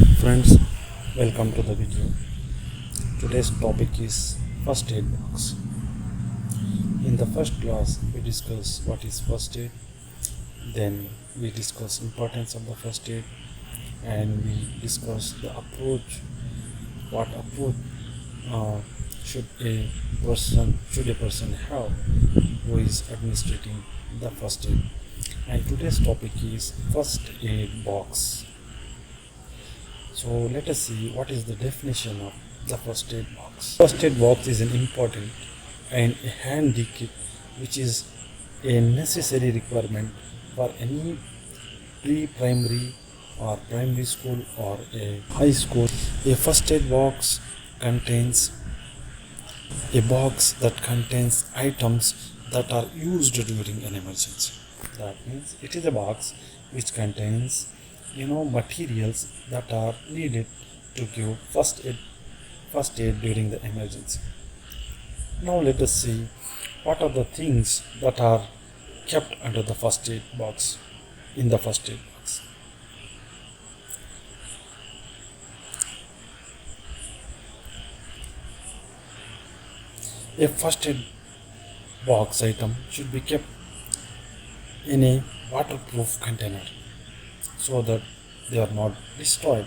Friends, welcome to the video. Today's topic is first aid box. In the first class, we discuss what is first aid, then we discuss importance of the first aid, and we discuss the approach. What approach uh, should a person have who is administrating the first aid? And today's topic is first aid box. So let us see what is the definition of the first aid box. First aid box is an important and a handy kit which is a necessary requirement for any pre-primary or primary school or a high school. A first aid box contains a box that contains items that are used during an emergency. That means it is a box which contains materials that are needed to give first aid during the emergency. Now let us see what are the things that are kept under the first aid box in the first aid box. A first aid box item should be kept in a waterproof container so that they are not destroyed.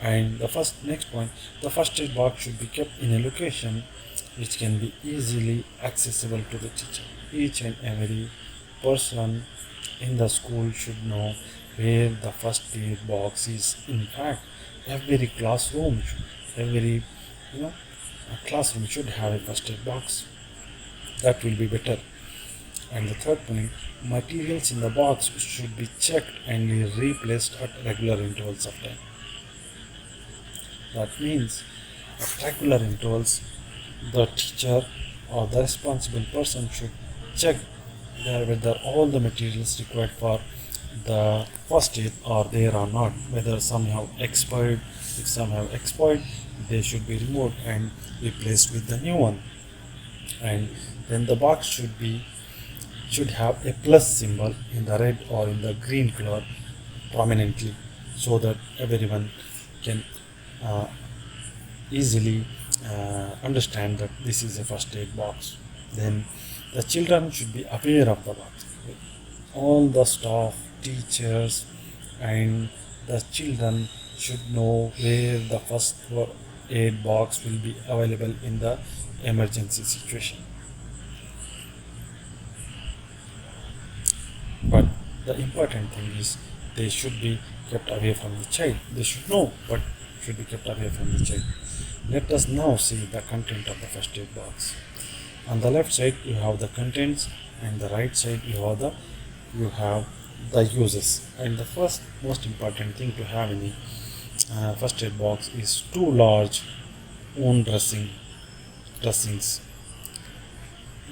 And the next point, the first aid box should be kept in a location which can be easily accessible to the teacher. Each and every person in the school should know where the first aid box is. In fact, every classroom classroom should have a first aid box. That will be better. And the third point, materials in the box should be checked and replaced at regular intervals of time. That means at regular intervals, the teacher or the responsible person should check whether all the materials required for the first aid are there or not, whether some have expired. If some have expired, they should be removed and replaced with the new one. And then the box should have a plus symbol in the red or in the green color prominently so that everyone can easily understand that this is a first aid box. Then the children should be aware of the box. All the staff, teachers and the children should know where the first aid box will be available in the emergency situation. But the important thing is they should be kept away from the child. They should know what should be kept away from the child. Let us now see the content of the first aid box. On the left side you have the contents and the right side you have the uses. And the first most important thing to have in the first aid box is two large wound dressings.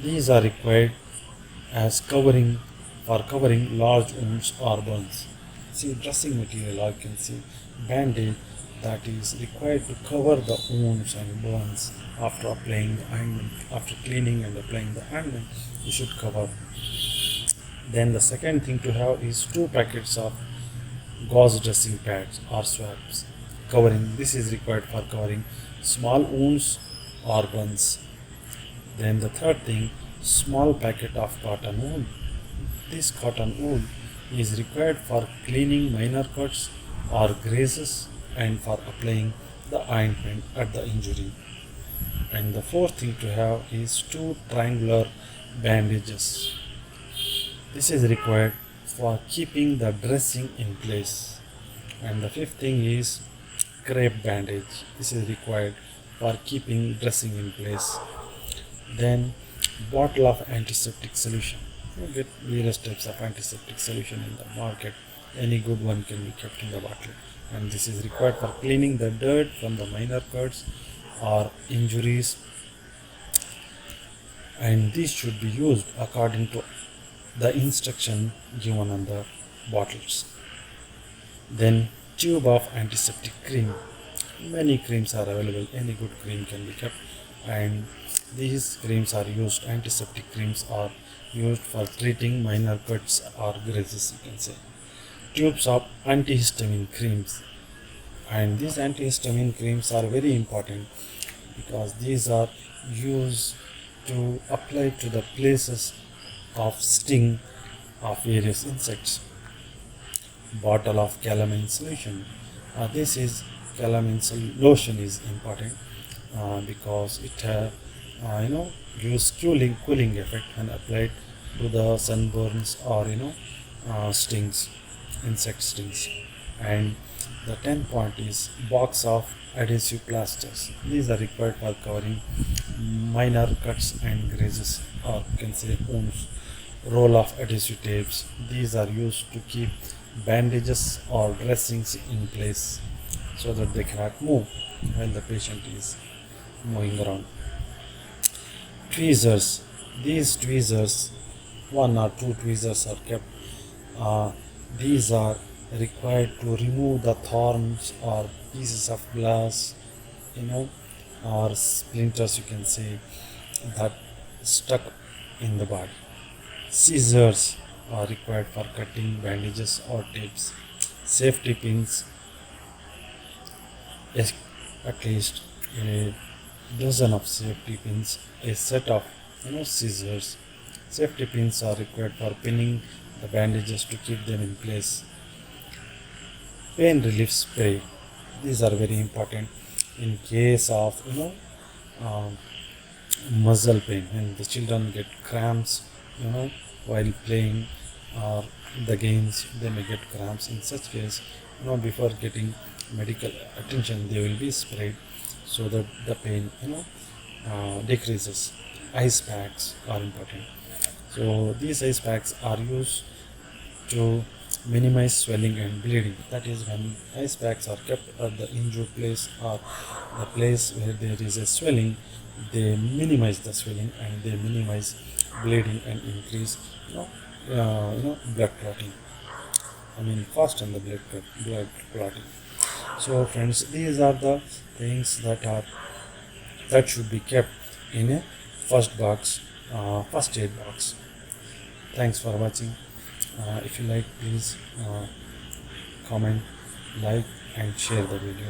These are required as covering large wounds or burns. See, dressing material, I can see bandage that is required to cover the wounds and burns after applying the ointment. After cleaning and applying the ointment, you should cover. Then the second thing to have is 2 packets of gauze dressing pads or swabs. This is required for covering small wounds or burns. Then the third thing, small packet of cotton wool. This cotton wool is required for cleaning minor cuts or grazes and for applying the ointment at the injury. And the fourth thing to have is 2 triangular bandages. This is required for keeping the dressing in place. And the fifth thing is crepe bandage. This is required for keeping dressing in place. Then bottle of antiseptic solution. You get various types of antiseptic solution in the market. Any good one can be kept in the bottle. And this is required for cleaning the dirt from the minor cuts or injuries. And these should be used according to the instruction given on the bottles. Then tube of antiseptic cream. Many creams are available. Any good cream can be kept. And these creams are used, antiseptic creams are used for treating minor cuts or grazes, you can say. Tubes of antihistamine creams. And these antihistamine creams are very important because these are used to apply to the places of sting of various insects. Bottle of calamine solution. This is calamine lotion is important because it gives cooling effect when applied to the sunburns or stings, insect stings. And the 10th point is box of adhesive plasters. These are required for covering minor cuts and grazes, or you can say wounds. Roll of adhesive tapes. These are used to keep bandages or dressings in place so that they cannot move while the patient is moving around. Tweezers. These tweezers, one or two tweezers are kept. Uh, these are required to remove the thorns or pieces of glass, you know, or splinters, you can say, that stuck in the body. Scissors are required for cutting bandages or tapes. Safety pins, yes, at least a dozen of safety pins, a set of scissors. Safety pins are required for pinning the bandages to keep them in place. Pain relief spray. These are very important in case of um, muscle pain when the children get cramps, while playing or the games they may get cramps. In such case, before getting medical attention they will be sprayed so that the pain decreases. Ice packs are important. So these ice packs are used to minimize swelling and bleeding. That is, when ice packs are kept at the injured place or the place where there is a swelling, they minimize the swelling and they minimize bleeding and increase blood clotting. I mean, fasten the blood clotting. So friends, these are the things that should be kept in a first aid box. Thanks for watching. If you like, please comment, like and share the video.